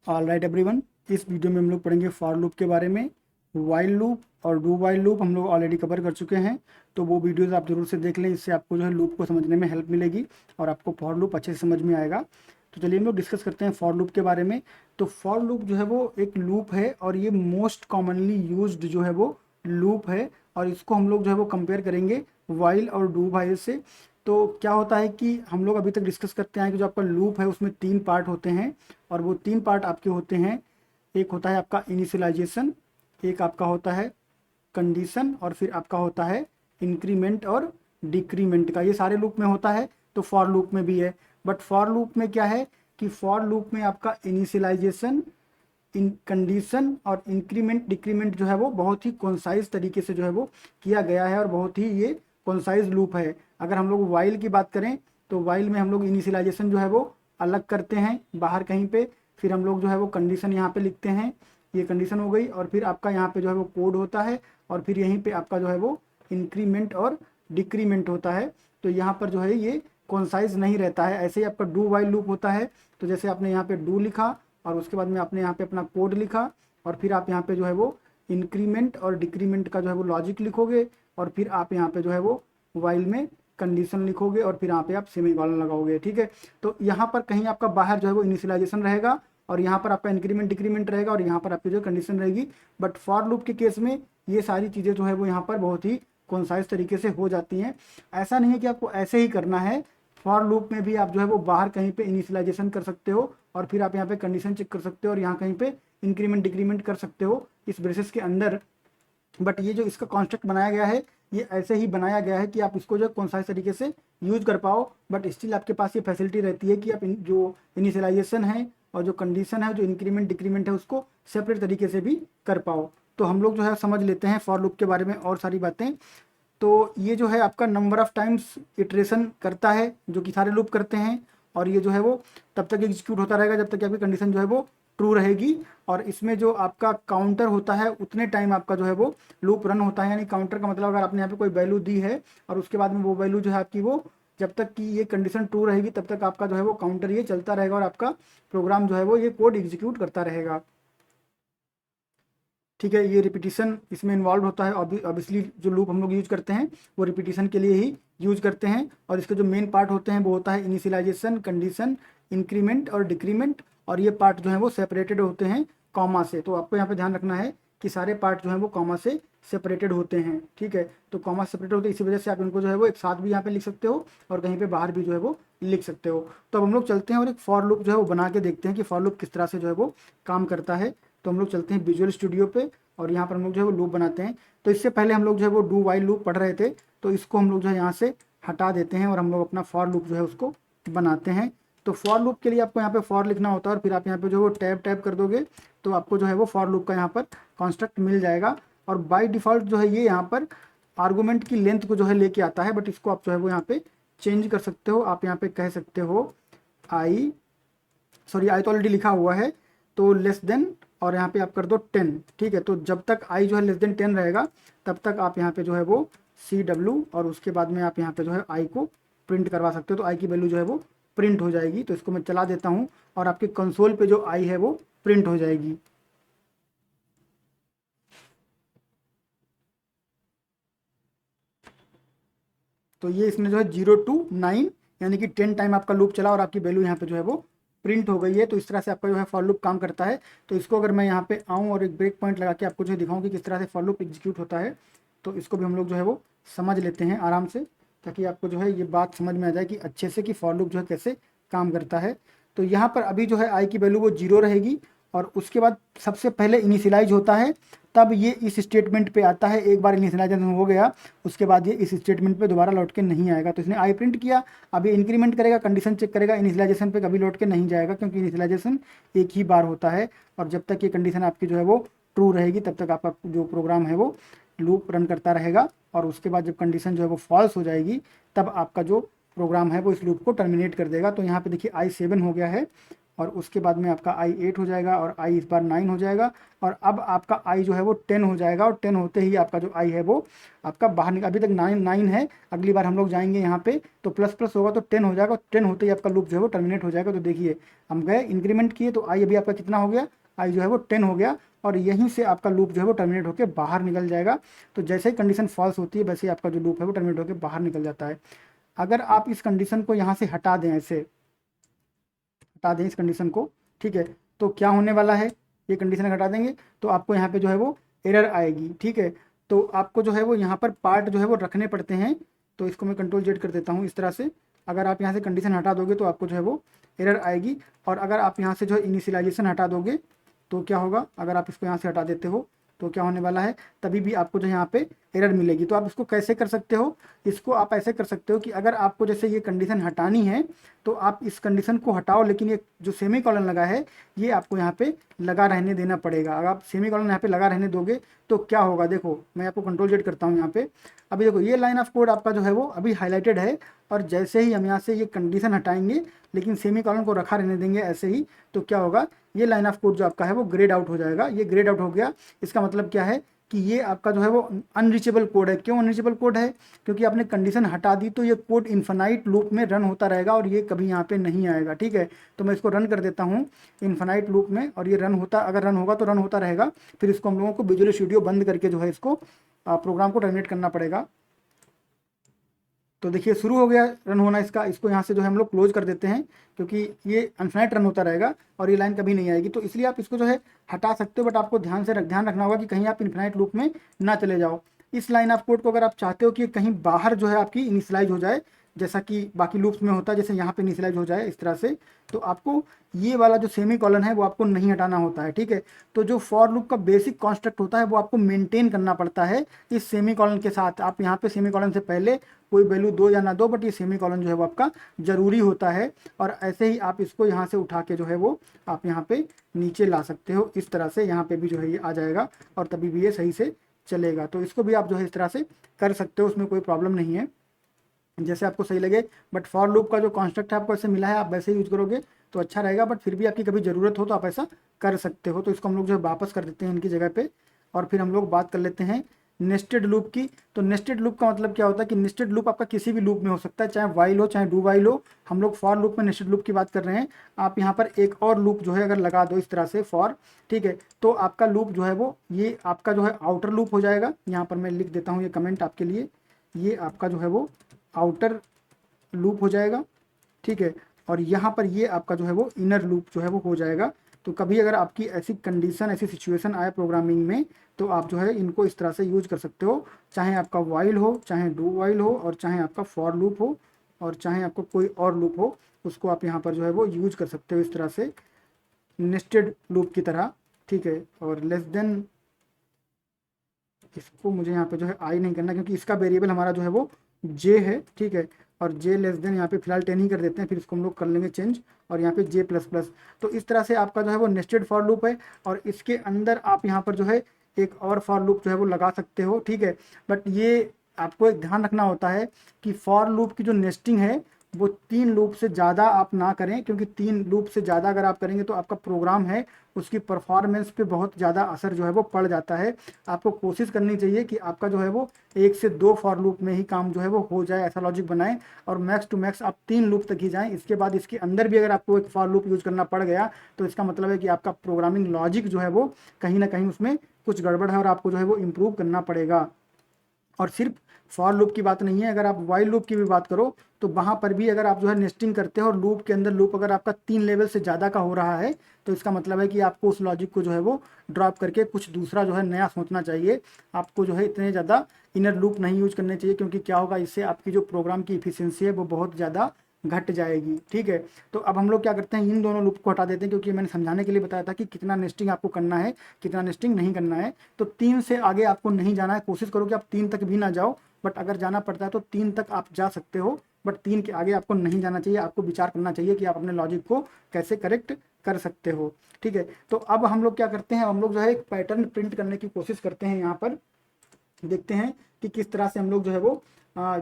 All right everyone, इस video में हम लोग पढ़ेंगे फॉर लूप के बारे में। वाइल लूप और डू वाइल लूप हम लोग ऑलरेडी कवर कर चुके हैं, तो वो वीडियोस आप जरूर से देख लें। इससे आपको जो है लूप को समझने में हेल्प मिलेगी और आपको फॉर लूप अच्छे से समझ में आएगा। तो चलिए हम लोग डिस्कस करते हैं फॉर लूप के बारे में। तो फॉर लूप जो है वो एक लूप है और ये मोस्ट कॉमनली यूज्ड जो है वो लूप है, और इसको हम लोग जो है वो कंपेयर करेंगे वाइल और डू वाइल से। तो क्या होता है कि हम लोग अभी तक डिस्कस करते हैं कि जो आपका लूप है उसमें 3 पार्ट होते हैं, और वो 3 पार्ट आपके होते हैं। एक होता है आपका इनिशियलाइजेशन, एक आपका होता है कंडीशन, और फिर आपका होता है इंक्रीमेंट और डिक्रीमेंट का। ये सारे लूप में होता है, तो फॉर लूप में भी है। बट फॉर लूप में क्या है कि फॉर लूप में आपका इनिशियलाइजेशन, इन कंडीशन और इंक्रीमेंट डिक्रीमेंट जो है वो बहुत ही कॉन्साइज तरीके से जो है वो किया गया है, और बहुत ही ये कॉन्साइज लूप है। अगर हम लोग वाइल की बात करें तो वाइल में हम लोग इनिशियलाइजेशन जो है वो अलग करते हैं बाहर कहीं पे, फिर हम लोग जो है वो कंडीशन यहाँ पे लिखते हैं, ये कंडीशन हो गई, और फिर आपका यहाँ पे जो है वो कोड होता है, और फिर यहीं पे आपका जो है वो इंक्रीमेंट और डिक्रीमेंट होता है। तो यहाँ पर जो है ये कॉन्साइज नहीं रहता है। ऐसे ही आपका डू वाइल लूप होता है, तो जैसे आपने यहाँ पे डू लिखा और उसके बाद में आपने यहाँ पे अपना कोड लिखा, और फिर आप यहाँ पे जो है वो इंक्रीमेंट और डिक्रीमेंट का जो है वो लॉजिक लिखोगे, और फिर आप यहाँ पे जो है वो वाइल में कंडीशन लिखोगे, और फिर यहाँ पे आप सेमीकोलन लगाओगे। ठीक है, तो यहाँ पर कहीं आपका बाहर जो है वो इनिशियलाइजेशन रहेगा, और यहाँ पर आपका इंक्रीमेंट डिक्रीमेंट रहेगा, और यहाँ पर आपकी जो कंडीशन रहेगी। बट फॉर लूप के केस में ये सारी चीज़ें जो है वो यहाँ पर बहुत ही कॉन्साइज तरीके से हो जाती हैं। ऐसा नहीं है कि आपको ऐसे ही करना है। फॉर लूप में भी आप जो है वो बाहर कहीं पे इनिशियलाइजेशन कर सकते हो, और फिर आप यहाँ पे कंडीशन चेक कर सकते हो, और यहाँ कहीं पे इंक्रीमेंट डिक्रीमेंट कर सकते हो इस ब्रेसेस के अंदर। बट ये जो इसका कॉन्स्ट्रक्ट बनाया गया है, ये ऐसे ही बनाया गया है कि आप इसको जो कॉन्साइज तरीके से यूज कर पाओ। बट स्टिल आपके पास ये फैसिलिटी रहती है कि आप जो इनिशियलाइजेशन है और जो कंडीशन है, जो इंक्रीमेंट डिक्रीमेंट है, उसको सेपरेट तरीके से भी कर पाओ। तो हम लोग जो है समझ लेते हैं फॉर लूप के बारे में और सारी बातें। तो ये जो है आपका नंबर ऑफ टाइम्स इटरेशन करता है, जो कि सारे लूप करते हैं, और ये जो है वो तब तक एग्जीक्यूट होता रहेगा जब तक कि आपकी कंडीशन जो है वो ट्रू रहेगी। और इसमें जो आपका काउंटर होता है उतने टाइम आपका जो है वो लूप रन होता है। यानी काउंटर का मतलब, अगर आपने यहाँ पे कोई वैल्यू दी है और उसके बाद में वो वैल्यू जो है आपकी, वो जब तक कि ये कंडीशन ट्रू रहेगी तब तक आपका जो है वो काउंटर ये चलता रहेगा, और आपका प्रोग्राम जो है वो ये कोड एग्जीक्यूट करता रहेगा। ठीक है, ये रिपीटिशन इसमें इन्वॉल्व होता है। ऑब्वियसली जो लूप हम लोग यूज करते हैं वो रिपीटिशन के लिए ही यूज करते हैं, और इसके जो मेन पार्ट होते हैं वो होता है इनिशियलाइजेशन, कंडीशन, इंक्रीमेंट और डिक्रीमेंट। और ये पार्ट जो है वो सेपरेटेड होते हैं कॉमा से। तो आपको यहाँ पे ध्यान रखना है कि सारे पार्ट जो है वो कॉमा से सेपरेटेड होते हैं। ठीक है, तो कॉमा सेपरेटेड होते हैं, इसी वजह से आप इनको जो है वो एक साथ भी यहाँ पे लिख सकते हो, और कहीं पे बाहर भी जो है वो लिख सकते हो। तो अब हम लोग चलते हैं और एक फॉर लूप जो है वो बना के देखते हैं कि फॉर लूप किस तरह से जो है वो काम करता है। तो हम लोग चलते हैं विजुअल स्टूडियो पे, और यहाँ पर हम लोग जो है वो लूप बनाते हैं। तो इससे पहले हम लोग जो है वो डू वाइल लूप पढ़ रहे थे, तो इसको हम लोग जो है यहाँ से हटा देते हैं, और हम लोग अपना फॉर लूप जो है उसको बनाते हैं। तो फॉर लूप के लिए आपको यहाँ पे फॉर लिखना होता है, और फिर आप यहाँ पे जो है वो टैब टैब कर दोगे तो आपको जो है वो फॉर लूप का यहाँ पर कॉन्स्ट्रक्ट मिल जाएगा। और बाय डिफ़ॉल्ट जो है ये यहाँ पर आर्गूमेंट की लेंथ को जो है लेके आता है, बट इसको आप जो है वो यहाँ पे चेंज कर सकते हो। आप यहाँ पे कह सकते हो आई तो ऑलरेडी लिखा हुआ है, तो लेस देन, और यहाँ पे आप कर दो 10। ठीक है, तो जब तक आई जो है लेस देन 10 रहेगा तब तक आप यहाँ पे जो है वो CW, और उसके बाद में आप यहाँ पे जो है आई को प्रिंट करवा सकते हो। तो आई की वैल्यू जो है वो प्रिंट हो जाएगी। तो इसको मैं चला देता हूँ, और आपके कंसोल पे जो आई है वो प्रिंट हो जाएगी। तो ये इसमें जो है 0 to 9 यानी कि 10 टाइम आपका लूप चला, और आपकी वैल्यू यहाँ पे जो है वो प्रिंट हो गई है। तो इस तरह से आपका जो है फॉर लूप काम करता है। तो इसको अगर मैं यहाँ पे आऊँ और एक ब्रेक पॉइंट लगा के आपको जो है दिखाऊँ कि किस तरह से फॉर लूप एग्जीक्यूट होता है, तो इसको भी हम लोग जो है वो समझ लेते हैं आराम से, ताकि आपको जो है ये बात समझ में आ जाए कि अच्छे से कि फॉर लूप जो है कैसे काम करता है। तो यहाँ पर अभी जो है आई की वैल्यू वो 0 रहेगी, और उसके बाद सबसे पहले इनिशियलाइज होता है, तब ये इस स्टेटमेंट पे आता है। एक बार इनिशियलाइजेशन हो गया उसके बाद ये इस स्टेटमेंट पे दोबारा लौट के नहीं आएगा। तो इसने आई प्रिंट किया, अभी इंक्रीमेंट करेगा, कंडीशन चेक करेगा, इनिशियलाइजेशन पे कभी लौट के नहीं जाएगा, क्योंकि इनिशियलाइजेशन एक ही बार होता है। और जब तक ये कंडीशन आपकी जो है वो ट्रू रहेगी तब तक आपका जो प्रोग्राम है वो लूप रन करता रहेगा। और उसके बाद जब कंडीशन जो है वो फॉल्स हो जाएगी तब आपका जो प्रोग्राम है वो इस लूप को टर्मिनेट कर देगा। तो यहाँ पे देखिए I7 हो गया है, और उसके बाद में आपका i 8 हो जाएगा और i इस बार 9 हो जाएगा और अब आपका i जो है वो 10 हो जाएगा और 10 होते ही आपका जो i है वो आपका बाहर निकल, अभी तक 9 है, अगली बार हम लोग जाएंगे यहाँ पे तो प्लस प्लस होगा तो 10 हो जाएगा, 10 होते ही आपका लूप जो है वो टर्मिनेट हो जाएगा। तो देखिए हम गए इंक्रीमेंट किए तो i अभी आपका कितना हो गया, i जो है वो 10 हो गया और यहीं से आपका लूप जो है वो टर्मिनेट होकर बाहर निकल जाएगा। तो जैसे ही कंडीशन फॉल्स होती है वैसे ही आपका जो लूप है वो टर्मिनेट होकर बाहर निकल जाता है। अगर आप इस कंडीशन को यहाँ से हटा दें, ऐसे हटा दें इस कंडीशन को, ठीक है, तो क्या होने वाला है, ये कंडीशन हटा देंगे तो आपको यहाँ पे जो है वो एरर आएगी। ठीक है, तो आपको जो है वो यहाँ पर पार्ट जो है वो रखने पड़ते हैं। तो इसको मैं कंट्रोल जेड कर देता हूँ इस तरह से। अगर आप यहाँ से कंडीशन हटा दोगे तो आपको जो है वो एरर आएगी और अगर आप यहाँ से जो है इनिशियलाइजेशन हटा दोगे तो क्या होगा, अगर आप इसको यहाँ से हटा देते हो तो क्या होने वाला है, तभी भी आपको जो यहाँ पे एरर मिलेगी। तो आप इसको कैसे कर सकते हो, इसको आप ऐसे कर सकते हो कि अगर आपको जैसे ये कंडीशन हटानी है तो आप इस कंडीशन को हटाओ, लेकिन ये जो सेमी कॉलन लगा है ये आपको यहाँ पे लगा रहने देना पड़ेगा। अगर आप सेमी कॉलन यहाँ पे लगा रहने दोगे तो क्या होगा, देखो मैं आपको कंट्रोल जेड करता हूँ यहाँ पे। अभी देखो ये लाइन ऑफ कोड आपका जो है वो अभी हाईलाइटेड है और जैसे ही हम यहाँ से ये कंडीशन हटाएंगे लेकिन सेमी कॉलन को रखा रहने देंगे ऐसे ही, तो क्या होगा, ये लाइन ऑफ कोड जो आपका है वो ग्रेड आउट हो जाएगा। ये ग्रेड आउट हो गया, इसका मतलब क्या है कि ये आपका जो है वो अनरीचेबल कोड है। क्यों अनरीचेबल कोड है, क्योंकि आपने कंडीशन हटा दी तो ये कोड इन्फिनाइट लूप में रन होता रहेगा और ये कभी यहाँ पे नहीं आएगा। ठीक है, तो मैं इसको रन कर देता हूँ इन्फिनाइट लूप में और ये रन होता, अगर रन होगा तो रन होता रहेगा। फिर इसको हम लोगों को विजुअल स्टूडियो बंद करके जो है इसको प्रोग्राम को टर्मिनेट करना पड़ेगा। तो देखिए शुरू हो गया रन होना इसका, इसको यहाँ से जो है हम लोग क्लोज कर देते हैं क्योंकि ये इन्फिनाइट रन होता रहेगा और ये लाइन कभी नहीं आएगी। तो इसलिए आप इसको जो है हटा सकते हो, बट आपको ध्यान रखना होगा कि कहीं आप इन्फिनाइट लूप में ना चले जाओ। इस लाइन ऑफ कोड को अगर आप चाहते हो कि कहीं बाहर जो है आपकी इनिशियलाइज हो जाए, जैसा कि बाकी लूप्स में होता है, जैसे यहाँ पे इनिशियलाइज हो जाए इस तरह से, तो आपको ये वाला जो सेमी कॉलन है वो आपको नहीं हटाना होता है। ठीक है, तो जो फॉर लूप का बेसिक कॉन्स्ट्रक्ट होता है वो आपको मेंटेन करना पड़ता है इस सेमी कॉलन के साथ। आप यहाँ पे सेमी कॉलन से पहले कोई वैल्यू दो या ना दो, बट ये सेमी कॉलन जो है वो आपका जरूरी होता है। और ऐसे ही आप इसको यहाँ से उठा के जो है वो आप यहाँ पे नीचे ला सकते हो इस तरह से, यहाँ पे भी जो है ये आ जाएगा और तभी भी ये सही से चलेगा। तो इसको भी आप जो है इस तरह से कर सकते हो, उसमें कोई प्रॉब्लम नहीं है, जैसे आपको सही लगे। बट फॉर लूप का जो कॉन्स्ट्रक्ट है आपको ऐसे मिला है, आप वैसे ही यूज करोगे तो अच्छा रहेगा, बट फिर भी आपकी कभी ज़रूरत हो तो आप ऐसा कर सकते हो। तो इसको हम लोग जो है वापस कर देते हैं इनकी जगह पे और फिर हम लोग बात कर लेते हैं नेस्टेड लूप की। तो नेस्टेड लूप का मतलब क्या होता है कि नेस्टेड लूप आपका किसी भी लूप में हो सकता है, चाहे वाइल हो चाहे डू वाइल हो। हम लोग फॉर लूप में नेस्टेड लूप की बात कर रहे हैं। आप यहाँ पर एक और लूप जो है अगर लगा दो इस तरह से फॉर, ठीक है, तो आपका लूप जो है वो ये आपका जो है आउटर लूप हो जाएगा। यहाँ पर मैं लिख देता हूँ ये कमेंट आपके लिए, ये आपका जो है वो आउटर लूप हो जाएगा। ठीक है, और यहाँ पर ये आपका जो है वो इनर लूप जो है वो हो जाएगा। तो कभी अगर आपकी ऐसी कंडीशन ऐसी सिचुएशन आए प्रोग्रामिंग में तो आप जो है इनको इस तरह से यूज कर सकते हो, चाहे आपका वाइल हो चाहे डू वाइल हो और चाहे आपका फॉर लूप हो और चाहे आपका कोई और लूप हो, उसको आप यहाँ पर जो है वो यूज कर सकते हो इस तरह से नेस्टेड लूप की तरह। ठीक है, और लेस देन इसको मुझे यहाँ पे जो है आई नहीं करना क्योंकि इसका वेरिएबल हमारा जो है वो जे है। ठीक है, और जे लेस देन यहाँ पे फिलहाल 10 ही कर देते हैं, फिर इसको हम लोग कर लेंगे चेंज और यहाँ पे जे प्लस प्लस। तो इस तरह से आपका जो है वो नेस्टेड फॉर लूप है और इसके अंदर आप यहाँ पर जो है एक और फॉर लूप जो है वो लगा सकते हो। ठीक है, बट ये आपको एक ध्यान रखना होता है कि फॉर लूप की जो नेस्टिंग है वो 3 लूप से ज़्यादा आप ना करें, क्योंकि 3 लूप से ज़्यादा अगर आप करेंगे तो आपका प्रोग्राम है उसकी परफॉर्मेंस पे बहुत ज़्यादा असर जो है वो पड़ जाता है। आपको कोशिश करनी चाहिए कि आपका जो है वो 1 से 2 फॉर लूप में ही काम जो है वो हो जाए, ऐसा लॉजिक बनाएं और मैक्स टू मैक्स आप 3 लूप तक ही जाएं। इसके बाद इसके अंदर भी अगर आपको एक फॉर लूप यूज़ करना पड़ गया तो इसका मतलब है कि आपका प्रोग्रामिंग लॉजिक जो है वो कहीं ना कहीं उसमें कुछ गड़बड़ है और आपको जो है वो इम्प्रूव करना पड़ेगा। और सिर्फ फॉर लूप की बात नहीं है, अगर आप वाइल लूप की भी बात करो तो वहाँ पर भी अगर आप जो है नेस्टिंग करते हो और लूप के अंदर लूप अगर आपका 3 लेवल से ज़्यादा का हो रहा है तो इसका मतलब है कि आपको उस लॉजिक को जो है वो ड्रॉप करके कुछ दूसरा जो है नया सोचना चाहिए। आपको जो है इतने ज़्यादा इनर लूप नहीं यूज करने चाहिए, क्योंकि क्या होगा, इससे आपकी जो प्रोग्राम की इफिशियंसी है वो बहुत ज़्यादा घट जाएगी। ठीक है, तो अब हम लोग क्या करते हैं, इन दोनों लूप को हटा देते हैं, क्योंकि मैंने समझाने के लिए बताया था कि कितना नेस्टिंग आपको करना है कितना नेस्टिंग नहीं करना है। तो 3 से आगे आपको नहीं जाना है, कोशिश करो कि आप 3 तक भी ना जाओ, बट अगर जाना पड़ता है तो 3 तक आप जा सकते हो, बट 3 के आगे आपको नहीं जाना चाहिए। आपको विचार करना चाहिए कि आप अपने लॉजिक को कैसे करेक्ट कर सकते हो। ठीक है, तो अब हम लोग क्या करते हैं, हम लोग जो है एक पैटर्न प्रिंट करने की कोशिश करते हैं। यहाँ पर देखते हैं कि किस तरह से हम लोग जो है वो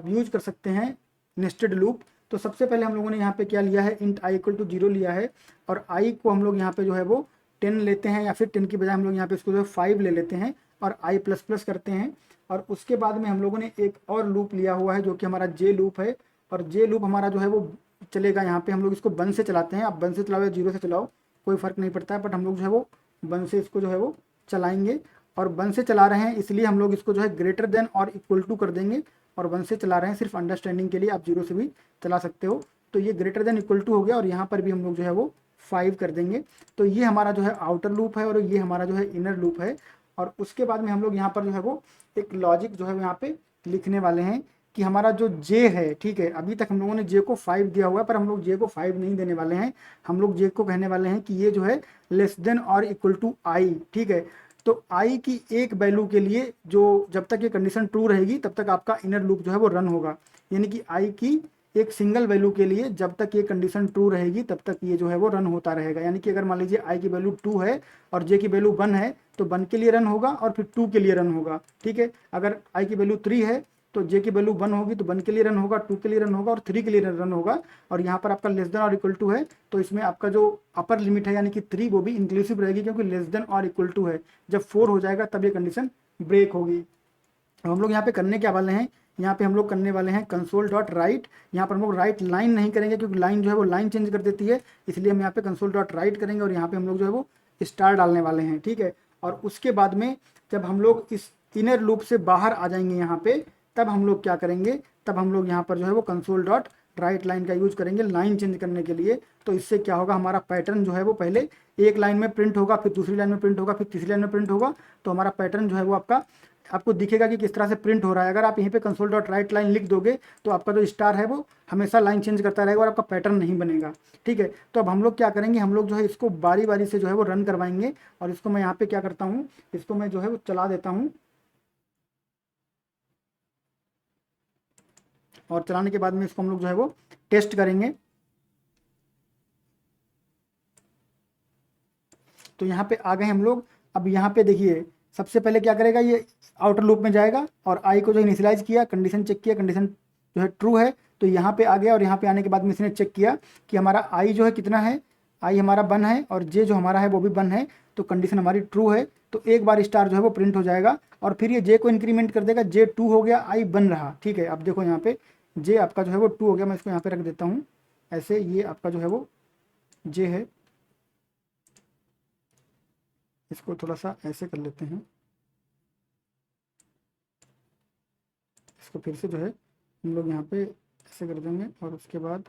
यूज कर सकते हैं नेस्टेड लूप। तो सबसे पहले हम लोगों ने यहाँ पे क्या लिया है, इंट आई इक्वल टू 0 लिया है, और आई को हम लोग यहाँ पे जो है वो 10 लेते हैं, या फिर 10 की बजाय हम लोग यहाँ पे इसको जो है 5 ले लेते हैं और आई प्लस प्लस करते हैं। और उसके बाद में हम लोगों ने एक और लूप लिया हुआ है जो कि हमारा जे लूप है, और जे लूप हमारा जो है वो चलेगा यहाँ पे, हम लोग इसको 1 से चलाते हैं। आप 1 से चलाओ या 0 से चलाओ कोई फ़र्क नहीं पड़ता है, बट हम लोग जो है वो 1 से इसको जो है वो चलाएंगे। और 1 से चला रहे हैं इसलिए हम लोग इसको जो है ग्रेटर देन और इक्वल टू कर देंगे, और 1 से चला रहे हैं सिर्फ अंडरस्टैंडिंग के लिए, आप 0 से भी चला सकते हो। तो ये ग्रेटर देन इक्वल टू हो गया, और यहाँ पर भी हम लोग जो है वो 5 कर देंगे। तो ये हमारा जो है आउटर लूप है, और ये हमारा जो है इनर लूप है। और उसके बाद में हम लोग यहाँ पर जो है वो एक लॉजिक जो है यहाँ पे लिखने वाले हैं कि हमारा जो जे है, ठीक है, अभी तक हम लोगों ने जे को 5 दिया हुआ है, पर हम लोग जे को 5 नहीं देने वाले हैं। हम लोग जे को कहने वाले हैं कि ये जो है लेस देन और इक्वल टू आई, ठीक है। तो आई की एक वैल्यू के लिए जो जब तक ये कंडीशन ट्रू रहेगी तब तक आपका इनर लूप जो है वो रन होगा, यानी कि आई की एक सिंगल वैल्यू के लिए जब तक ये कंडीशन ट्रू रहेगी तब तक ये जो है वो रन होता रहेगा। यानी कि अगर मान लीजिए आई की वैल्यू 2 है और जे की वैल्यू 1 है, तो 1 के लिए रन होगा और फिर 2 के लिए रन होगा, ठीक है। अगर आई की वैल्यू 3 है तो जे की वैल्यू 1 होगी, तो 1 के लिए रन होगा, 2 के लिए रन होगा और 3 के लिए रन होगा। और यहाँ पर आपका लेस देन और इक्वल टू है, तो इसमें आपका जो अपर लिमिट है यानी कि 3 वो भी इंक्लूसिव रहेगी, क्योंकि लेस देन और इक्वल टू है। जब 4 हो जाएगा तब ये कंडीशन ब्रेक होगी। अब हम लोग यहाँ पे करने क्या वाले हैं, यहाँ पे हम लोग करने वाले हैं कंसोल डॉट राइट। यहाँ पर हम लोग राइट लाइन नहीं करेंगे क्योंकि लाइन जो है वो लाइन चेंज कर देती है, इसलिए हम यहाँ पे कंसोल डॉट राइट करेंगे, और यहाँ पे हम लोग जो है वो स्टार डालने वाले हैं, ठीक है। और उसके बाद में जब हम लोग इस इनर लूप से बाहर आ जाएंगे यहाँ पे, तब हम लोग क्या करेंगे, तब हम लोग यहाँ पर जो है वो कंसोल डॉट राइट लाइन का यूज करेंगे लाइन चेंज करने के लिए। तो इससे क्या होगा, हमारा पैटर्न जो है वो पहले एक लाइन में प्रिंट होगा, फिर दूसरी लाइन में प्रिंट होगा, फिर तीसरी लाइन में प्रिंट होगा। तो हमारा पैटर्न जो है वो आपको दिखेगा कि किस तरह से प्रिंट हो रहा है। अगर आप यहीं पे कंसोल डॉट राइट लाइन लिख दोगे तो आपका जो स्टार है वो हमेशा लाइन चेंज करता रहेगा और आपका पैटर्न नहीं बनेगा, ठीक है। तो अब हम लोग क्या करेंगे, हम लोग जो है इसको बारी बारी से जो है वो रन करवाएंगे। और इसको मैं यहाँ पे क्या करता हूँ, इसको मैं जो है वो चला देता हूँ, और चलाने के बाद में इसको हम लोग जो है वो टेस्ट करेंगे। तो यहाँ पे आ गए हम लोग। अब यहाँ पे देखिए सबसे पहले क्या करेगा, ये आउटर लूप में जाएगा और आई को जो इनिशियलाइज किया, कंडीशन चेक किया, कंडीशन जो है ट्रू है, तो यहाँ पे आ गया। और यहाँ पे आने के बाद में इसने चेक किया कि हमारा आई जो है कितना है, आई हमारा 1 है और जे जो हमारा है वो भी 1 है, तो कंडीशन हमारी ट्रू है। तो एक बार स्टार जो है वो प्रिंट हो जाएगा, और फिर ये जे को इंक्रीमेंट कर देगा, जे 2 हो गया, आई 1 रहा, ठीक है। अब देखो यहाँ पे जे आपका जो है वो 2 हो गया, मैं इसको यहाँ पे रख देता हूँ ऐसे, ये आपका जो है वो जे है। इसको थोड़ा सा ऐसे कर लेते हैं, इसको फिर से जो है हम लोग यहाँ पे ऐसे कर देंगे, और उसके बाद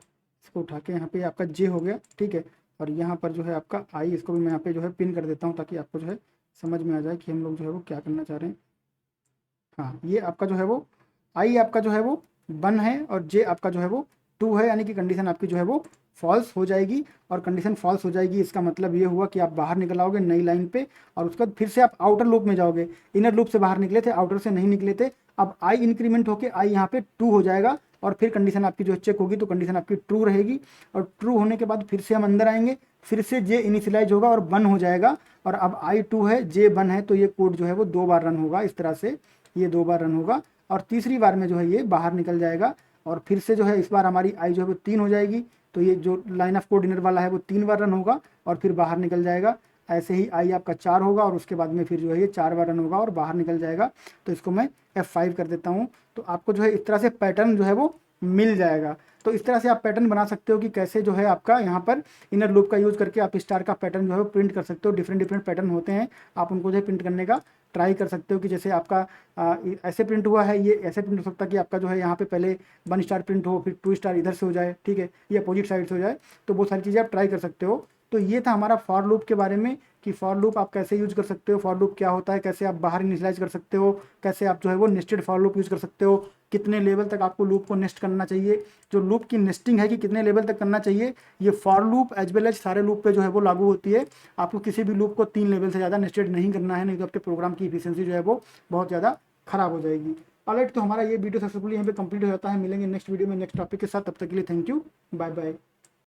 इसको उठा के यहाँ पे आपका जे हो गया, ठीक है। और यहाँ पर जो है आपका आई, इसको भी मैं यहाँ पे जो है पिन कर देता हूँ ताकि आपको जो है समझ में आ जाए कि हम लोग जो है वो क्या करना चाह रहे हैं। हाँ, ये आपका जो है वो आई आपका जो है वो 1 है और जे आपका जो है वो 2 है, यानी कि कंडीशन आपकी जो है वो फॉल्स हो जाएगी। और कंडीशन फॉल्स हो जाएगी इसका मतलब ये हुआ कि आप बाहर निकल आओगे नई लाइन पे, और उसके बाद फिर से आप आउटर लूप में जाओगे। इनर लूप से बाहर निकले थे, आउटर से नहीं निकले थे। अब आई इंक्रीमेंट होके आई यहाँ पे 2 हो जाएगा, और फिर कंडीशन आपकी जो चेक होगी तो कंडीशन आपकी ट्रू रहेगी। और ट्रू होने के बाद फिर से हम अंदर आएंगे, फिर से जे इनिशियलाइज होगा और 1 हो जाएगा। और अब आई 2 है, जे 1 है, तो ये कोड जो है वो 2 बार रन होगा, इस तरह से ये 2 बार रन होगा। और तीसरी बार में जो है ये बाहर निकल जाएगा, और फिर से जो है इस बार हमारी आई जो है वो 3 हो जाएगी। तो ये जो लाइन ऑफ कोड इनर वाला है वो 3 बार रन होगा और फिर बाहर निकल जाएगा। ऐसे ही आई आपका 4 होगा, और उसके बाद में फिर जो है ये 4 बार रन होगा और बाहर निकल जाएगा। तो इसको मैं F5 कर देता हूँ। तो आपको जो है इस तरह से पैटर्न जो है वो मिल जाएगा। तो इस तरह से आप पैटर्न बना सकते हो कि कैसे जो है आपका यहाँ पर इनर लूप का यूज़ करके आप स्टार का पैटर्न जो है वो प्रिंट कर सकते हो। डिफरेंट पैटर्न होते हैं, आप उनको जो है प्रिंट करने का ट्राई कर सकते हो। कि जैसे आपका ऐसे प्रिंट हुआ है, ये ऐसे प्रिंट हो सकता है कि आपका जो है यहाँ पे पहले 1 स्टार प्रिंट हो, फिर 2 स्टार इधर से हो जाए, ठीक है, ये अपोजिट साइड से हो जाए। तो वो सारी चीज़ें आप ट्राई कर सकते हो। तो ये था हमारा फॉर लूप के बारे में कि फॉर लूप आप कैसे यूज कर सकते हो, फॉर लूप क्या होता है, कैसे आप बाहर इनिशियलाइज कर सकते हो, कैसे आप जो है वो नेस्टेड फॉर लूप यूज कर सकते हो, कितने लेवल तक आपको लूप को नेस्ट करना चाहिए, जो लूप की नेस्टिंग है कि कितने लेवल तक करना चाहिए, ये for loop as well as सारे लूप पे जो है वो लागू होती है। आपको किसी भी लूप को 3 लेवल से ज़्यादा नेस्टेड नहीं करना है, नहीं तो आपके प्रोग्राम की इफिशियंसी जो है वो बहुत ज़्यादा खराब हो जाएगी। ऑलराइट, तो हमारा ये वीडियो सक्सेसफुली यहाँ पे कंप्लीट हो जाता है। मिलेंगे नेक्स्ट वीडियो में नेक्स्ट टॉपिक के साथ, तब तक के लिए थैंक यू, बाय बाय।